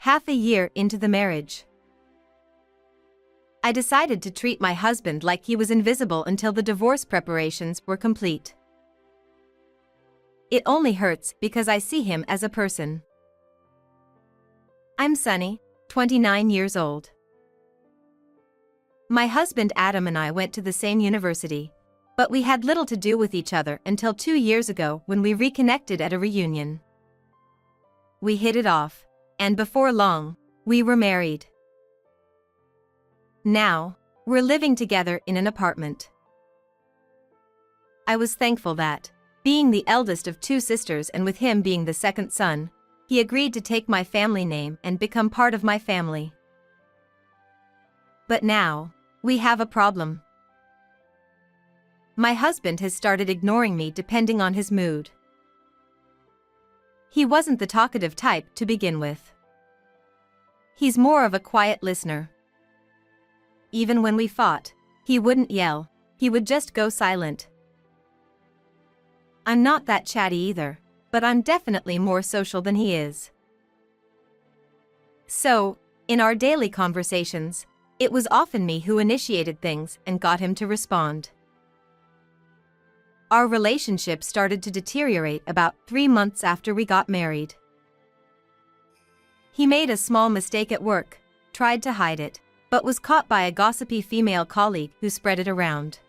half a year into the marriage. I decided to treat my husband like he was invisible until the divorce preparations were complete. It only hurts because I see him as a person. I'm Sunny, 29 years old. My husband Adam and I went to the same university, but we had little to do with each other until 2 years ago when we reconnected at a reunion. We hit it off, and before long, we were married. Now, we're living together in an apartment. I was thankful that, being the eldest of 2 sisters and with him being the second son, he agreed to take my family name and become part of my family. But now, we have a problem. My husband has started ignoring me depending on his mood. He wasn't the talkative type to begin with. He's more of a quiet listener. Even when we fought, he wouldn't yell, he would just go silent. I'm not that chatty either, but I'm definitely more social than he is. So, in our daily conversations, it was often me who initiated things and got him to respond. Our relationship started to deteriorate about 3 months after we got married. He made a small mistake at work, tried to hide it, but was caught by a gossipy female colleague who spread it around.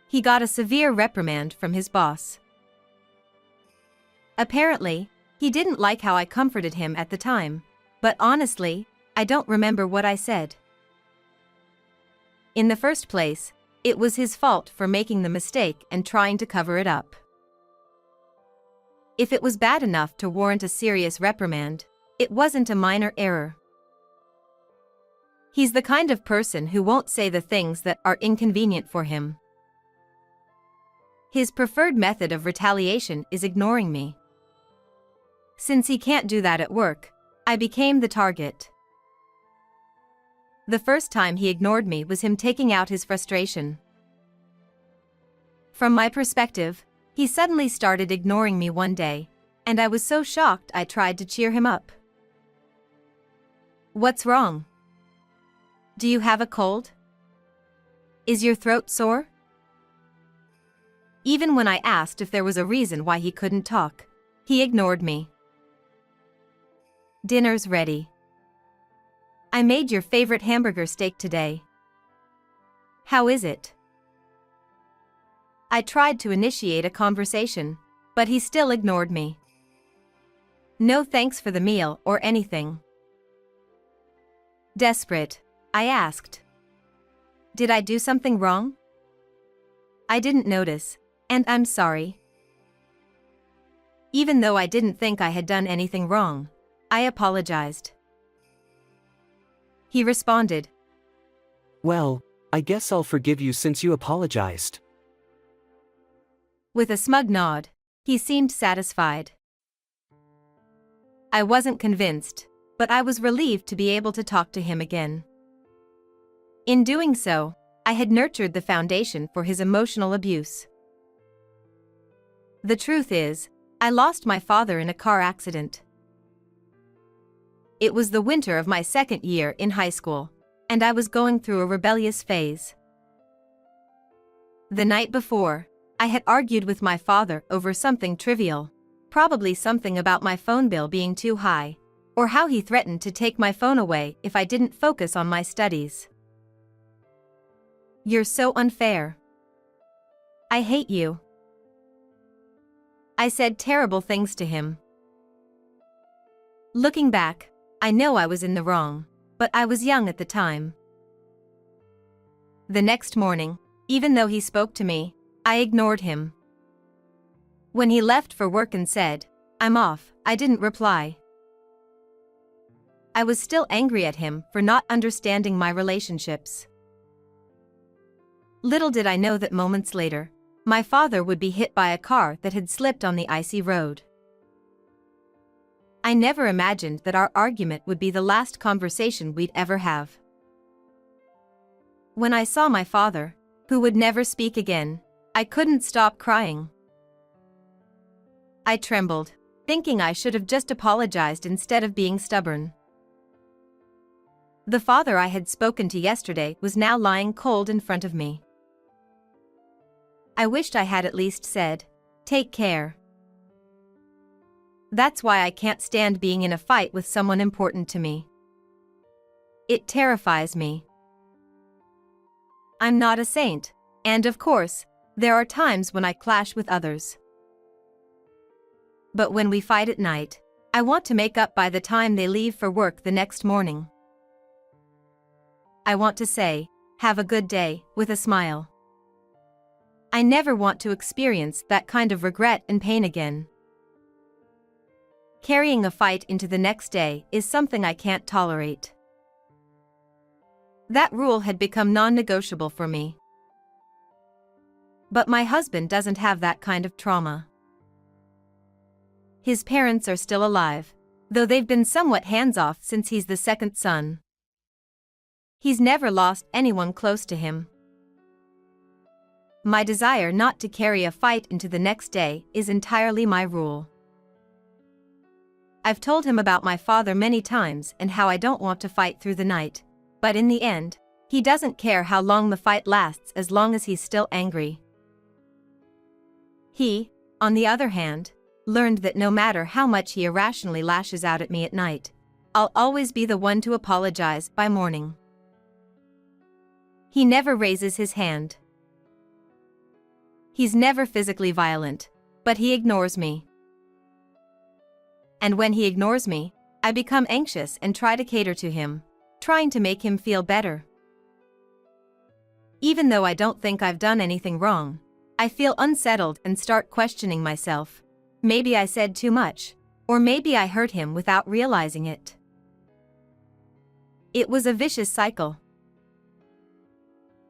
He got a severe reprimand from his boss. Apparently, he didn't like how I comforted him at the time, but honestly, I don't remember what I said. In the first place, it was his fault for making the mistake and trying to cover it up. If it was bad enough to warrant a serious reprimand, it wasn't a minor error. He's the kind of person who won't say the things that are inconvenient for him. His preferred method of retaliation is ignoring me. Since he can't do that at work, I became the target. The first time he ignored me was him taking out his frustration. From my perspective, he suddenly started ignoring me one day, and I was so shocked I tried to cheer him up. "What's wrong? Do you have a cold? Is your throat sore?" Even when I asked if there was a reason why he couldn't talk, he ignored me. "Dinner's ready. I made your favorite hamburger steak today. How is it?" I tried to initiate a conversation, but he still ignored me. No thanks for the meal or anything. Desperate, I asked, "Did I do something wrong?" "I didn't notice, and I'm sorry." Even though I didn't think I had done anything wrong, I apologized. He responded, "Well, I guess I'll forgive you since you apologized." With a smug nod, he seemed satisfied. I wasn't convinced, but I was relieved to be able to talk to him again. In doing so, I had nurtured the foundation for his emotional abuse. The truth is, I lost my father in a car accident. It was the winter of my second year in high school, and I was going through a rebellious phase. The night before, I had argued with my father over something trivial, probably something about my phone bill being too high, or how he threatened to take my phone away if I didn't focus on my studies. "You're so unfair. I hate you." I said terrible things to him. Looking back, I know I was in the wrong, but I was young at the time. The next morning, even though he spoke to me, I ignored him. When he left for work and said, "I'm off," I didn't reply. I was still angry at him for not understanding my relationships. Little did I know that moments later, my father would be hit by a car that had slipped on the icy road. I never imagined that our argument would be the last conversation we'd ever have. When I saw my father, who would never speak again, I couldn't stop crying. I trembled, thinking I should have just apologized instead of being stubborn. The father I had spoken to yesterday was now lying cold in front of me. I wished I had at least said, "Take care." That's why I can't stand being in a fight with someone important to me. It terrifies me. I'm not a saint, and of course, there are times when I clash with others. But when we fight at night, I want to make up by the time they leave for work the next morning. I want to say, "Have a good day," with a smile. I never want to experience that kind of regret and pain again. Carrying a fight into the next day is something I can't tolerate. That rule had become non-negotiable for me. But my husband doesn't have that kind of trauma. His parents are still alive, though they've been somewhat hands-off since he's the second son. He's never lost anyone close to him. My desire not to carry a fight into the next day is entirely my rule. I've told him about my father many times and how I don't want to fight through the night, but in the end, he doesn't care how long the fight lasts as long as he's still angry. He, on the other hand, learned that no matter how much he irrationally lashes out at me at night, I'll always be the one to apologize by morning. He never raises his hand. He's never physically violent, but he ignores me. And when he ignores me, I become anxious and try to cater to him, trying to make him feel better. Even though I don't think I've done anything wrong, I feel unsettled and start questioning myself. Maybe I said too much, or maybe I hurt him without realizing it. It was a vicious cycle.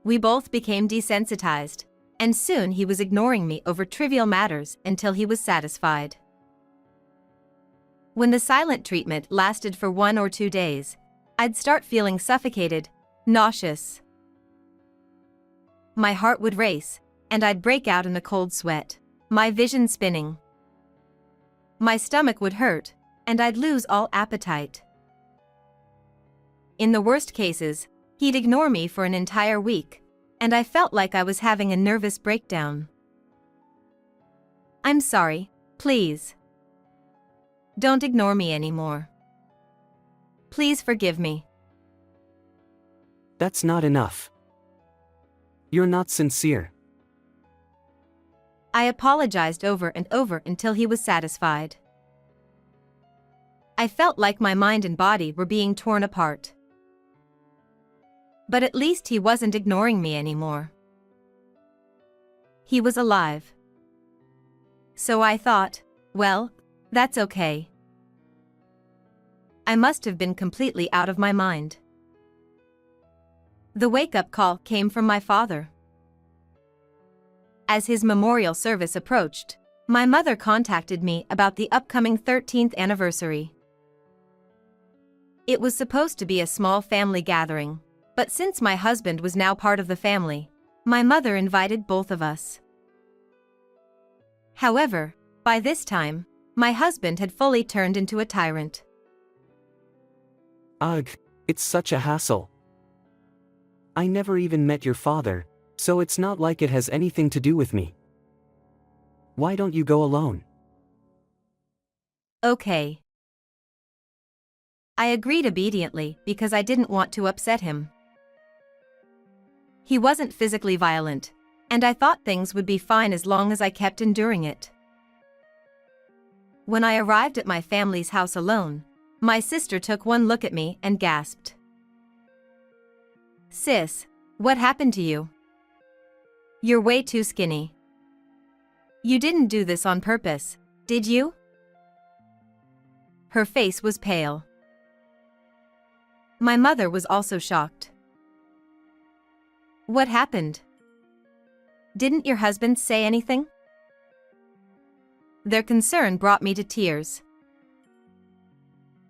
We both became desensitized, and soon he was ignoring me over trivial matters until he was satisfied. When the silent treatment lasted for 1 or 2 days, I'd start feeling suffocated, nauseous. My heart would race, and I'd break out in a cold sweat, my vision spinning. My stomach would hurt, and I'd lose all appetite. In the worst cases, he'd ignore me for an entire week, and I felt like I was having a nervous breakdown. "I'm sorry, please. Don't ignore me anymore. Please forgive me." That's not enough. You're not sincere. I apologized over and over until he was satisfied. I felt like my mind and body were being torn apart. But at least he wasn't ignoring me anymore. He was alive. So I thought, well, that's okay. I must have been completely out of my mind. The wake-up call came from my father. As his memorial service approached, my mother contacted me about the upcoming 13th anniversary. It was supposed to be a small family gathering, but since my husband was now part of the family, my mother invited both of us. However, by this time, my husband had fully turned into a tyrant. Ugh, it's such a hassle. I never even met your father, so it's not like it has anything to do with me. Why don't you go alone? Okay. I agreed obediently because I didn't want to upset him. He wasn't physically violent, and I thought things would be fine as long as I kept enduring it. When I arrived at my family's house alone, my sister took one look at me and gasped. "Sis, what happened to you? You're way too skinny. You didn't do this on purpose, did you?" Her face was pale. My mother was also shocked. "What happened? Didn't your husband say anything?" Their concern brought me to tears.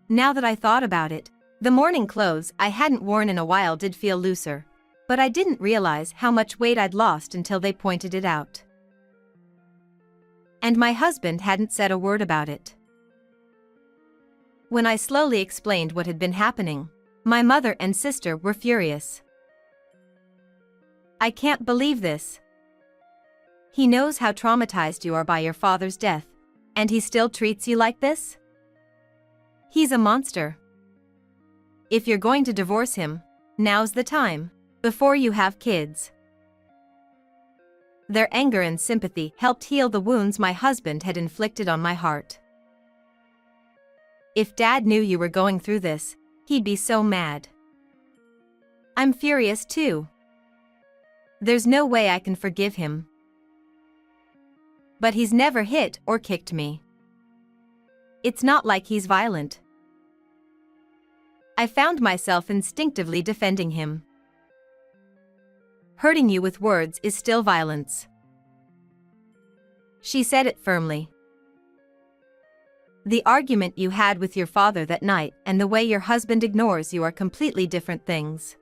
Now that I thought about it, the morning clothes I hadn't worn in a while did feel looser, but I didn't realize how much weight I'd lost until they pointed it out. And my husband hadn't said a word about it. When I slowly explained what had been happening, my mother and sister were furious. I can't believe this. He knows how traumatized you are by your father's death, and he still treats you like this? He's a monster. If you're going to divorce him, now's the time, before you have kids. Their anger and sympathy helped heal the wounds my husband had inflicted on my heart. If Dad knew you were going through this, he'd be so mad. I'm furious too. There's no way I can forgive him. But he's never hit or kicked me. It's not like he's violent. I found myself instinctively defending him. Hurting you with words is still violence. She said it firmly. The argument you had with your father that night and the way your husband ignores you are completely different things.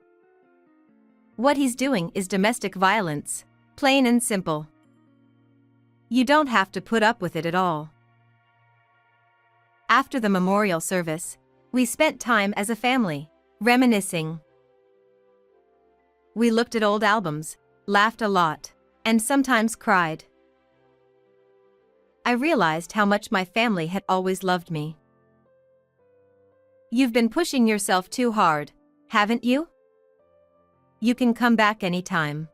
What he's doing is domestic violence, plain and simple. You don't have to put up with it at all. After the memorial service, we spent time as a family, reminiscing. We looked at old albums, laughed a lot, and sometimes cried. I realized how much my family had always loved me. You've been pushing yourself too hard, haven't you? You can come back anytime.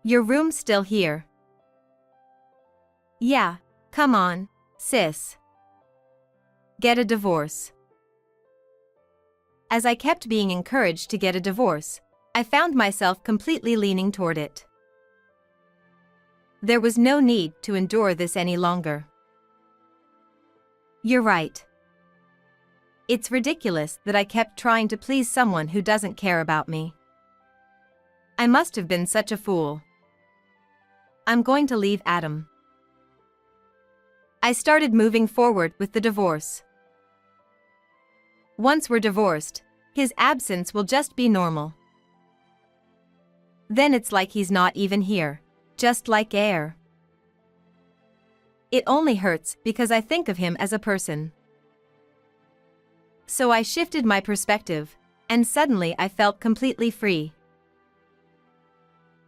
Your room's still here. Yeah, come on, sis. Get a divorce. As I kept being encouraged to get a divorce, I found myself completely leaning toward it. There was no need to endure this any longer. You're right. It's ridiculous that I kept trying to please someone who doesn't care about me. I must have been such a fool. I'm going to leave Adam. I started moving forward with the divorce. Once we're divorced, his absence will just be normal. Then it's like he's not even here, just like air. It only hurts because I think of him as a person. So I shifted my perspective, and suddenly I felt completely free.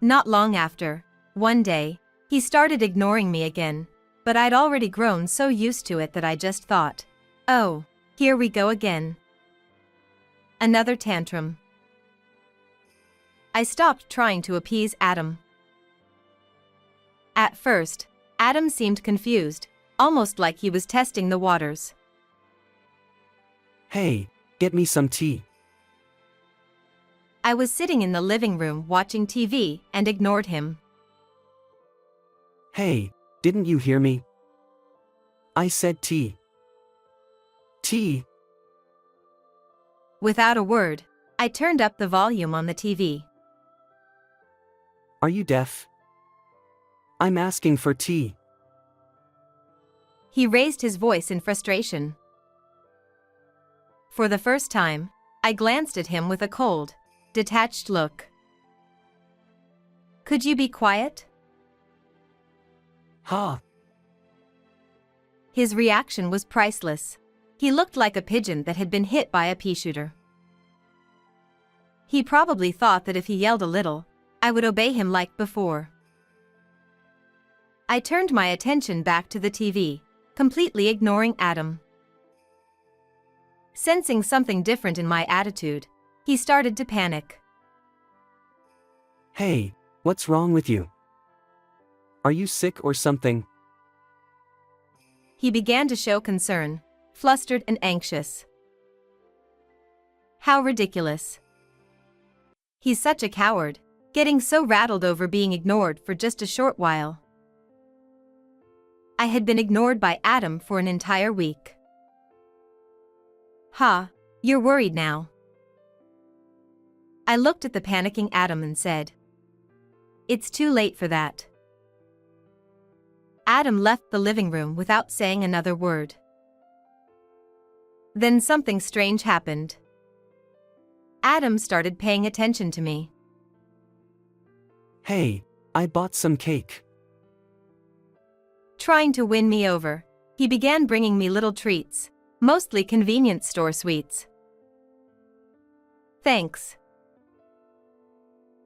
Not long after, one day, he started ignoring me again, but I'd already grown so used to it that I just thought, oh, here we go again. Another tantrum. I stopped trying to appease Adam. At first, Adam seemed confused, almost like he was testing the waters. Hey, get me some tea. I was sitting in the living room watching TV and ignored him. Hey, didn't you hear me? I said tea. Tea. Without a word, I turned up the volume on the TV. Are you deaf? I'm asking for tea. He raised his voice in frustration. For the first time, I glanced at him with a cold, detached look. Could you be quiet? Ha! His reaction was priceless. He looked like a pigeon that had been hit by a pea shooter. He probably thought that if he yelled a little, I would obey him like before. I turned my attention back to the TV, completely ignoring Adam. Sensing something different in my attitude, he started to panic. Hey, what's wrong with you? Are you sick or something? He began to show concern, flustered and anxious. How ridiculous. He's such a coward, getting so rattled over being ignored for just a short while. I had been ignored by Adam for an entire week. Ha, you're worried now. I looked at the panicking Adam and said, it's too late for that. Adam left the living room without saying another word. Then something strange happened. Adam started paying attention to me. Hey, I bought some cake. Trying to win me over, he began bringing me little treats, Mostly convenience store sweets. Thanks.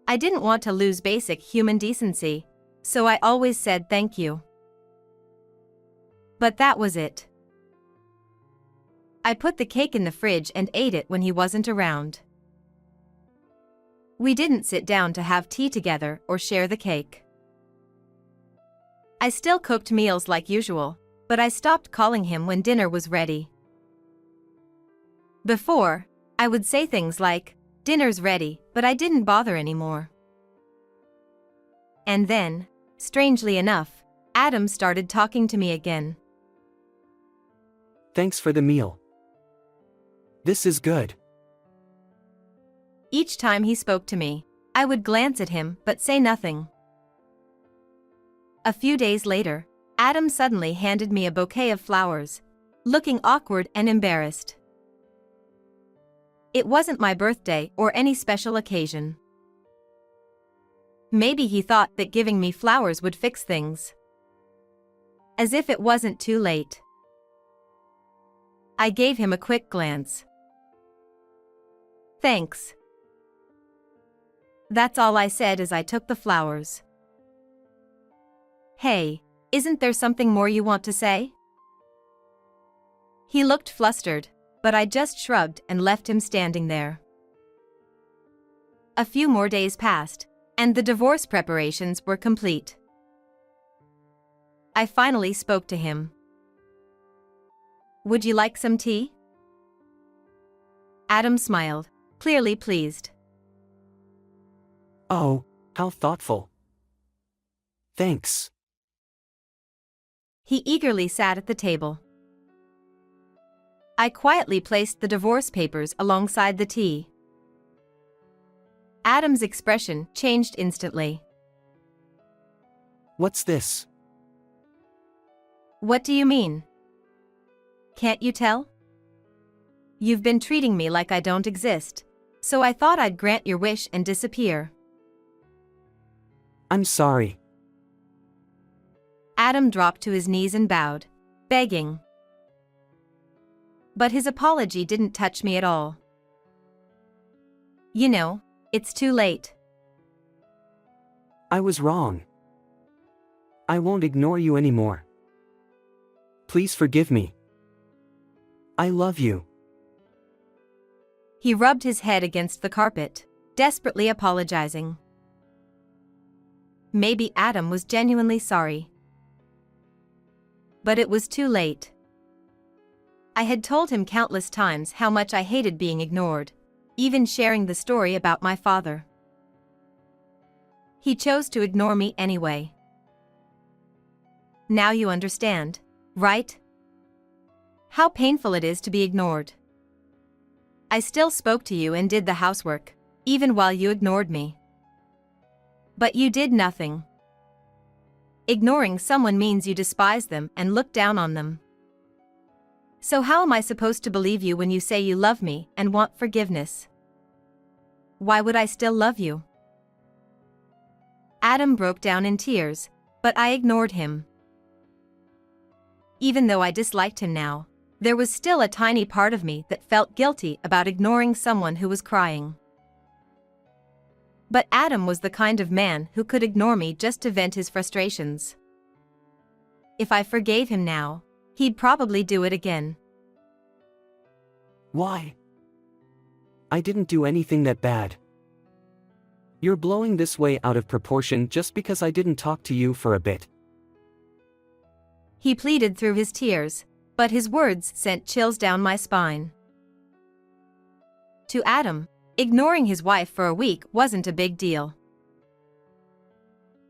I didn't want to lose basic human decency, so I always said thank you. But that was it. I put the cake in the fridge and ate it when he wasn't around. We didn't sit down to have tea together or share the cake. I still cooked meals like usual, but I stopped calling him when dinner was ready. Before, I would say things like, "Dinner's ready," but I didn't bother anymore. And then, strangely enough, Adam started talking to me again. Thanks for the meal. This is good. Each time he spoke to me, I would glance at him but say nothing. A few days later, Adam suddenly handed me a bouquet of flowers, looking awkward and embarrassed. It wasn't my birthday or any special occasion. Maybe he thought that giving me flowers would fix things. As if it wasn't too late. I gave him a quick glance. Thanks. That's all I said as I took the flowers. Hey, isn't there something more you want to say? He looked flustered, but I just shrugged and left him standing there. A few more days passed, and the divorce preparations were complete. I finally spoke to him. Would you like some tea? Adam smiled, clearly pleased. Oh, how thoughtful. Thanks. He eagerly sat at the table. I quietly placed the divorce papers alongside the tea. Adam's expression changed instantly. What's this? What do you mean? Can't you tell? You've been treating me like I don't exist, so I thought I'd grant your wish and disappear. I'm sorry. Adam dropped to his knees and bowed, begging. But his apology didn't touch me at all. You know, it's too late. I was wrong. I won't ignore you anymore. Please forgive me. I love you. He rubbed his head against the carpet, desperately apologizing. Maybe Adam was genuinely sorry. But it was too late. I had told him countless times how much I hated being ignored, even sharing the story about my father. He chose to ignore me anyway. Now you understand, right? How painful it is to be ignored. I still spoke to you and did the housework, even while you ignored me. But you did nothing. Ignoring someone means you despise them and look down on them. So how am I supposed to believe you when you say you love me and want forgiveness? Why would I still love you? Adam broke down in tears, but I ignored him. Even though I disliked him now, there was still a tiny part of me that felt guilty about ignoring someone who was crying. But Adam was the kind of man who could ignore me just to vent his frustrations. If I forgave him now, he'd probably do it again. Why? I didn't do anything that bad. You're blowing this way out of proportion just because I didn't talk to you for a bit. He pleaded through his tears, but his words sent chills down my spine. To Adam, ignoring his wife for a week wasn't a big deal.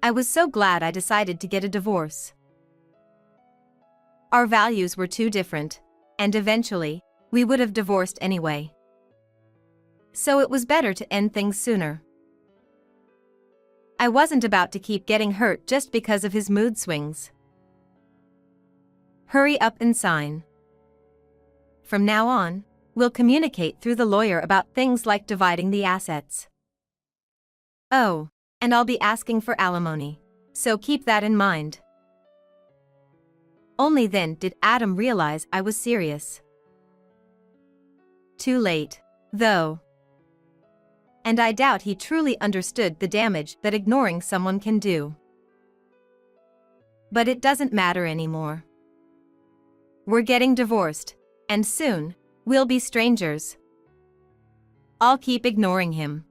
I was so glad I decided to get a divorce. Our values were too different, and eventually, we would have divorced anyway. So it was better to end things sooner. I wasn't about to keep getting hurt just because of his mood swings. Hurry up and sign. From now on, we'll communicate through the lawyer about things like dividing the assets. Oh, and I'll be asking for alimony, so keep that in mind. Only then did Adam realize I was serious. too late, though. And I doubt he truly understood the damage that ignoring someone can do. But it doesn't matter anymore. We're getting divorced, and soon, we'll be strangers. I'll keep ignoring him.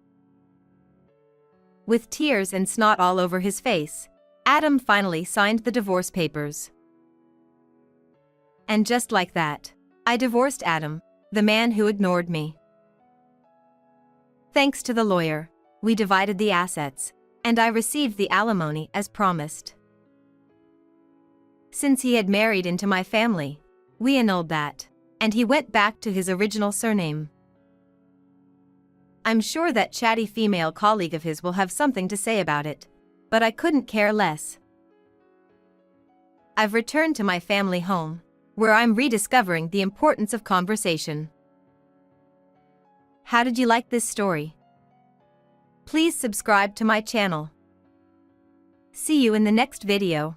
With tears and snot all over his face, Adam finally signed the divorce papers. And just like that, I divorced Adam, the man who ignored me. Thanks to the lawyer, we divided the assets, and I received the alimony as promised. Since he had married into my family, we annulled that, and he went back to his original surname. I'm sure that chatty female colleague of his will have something to say about it, but I couldn't care less. I've returned to my family home, where I'm rediscovering the importance of conversation. How did you like this story? Please subscribe to my channel. See you in the next video.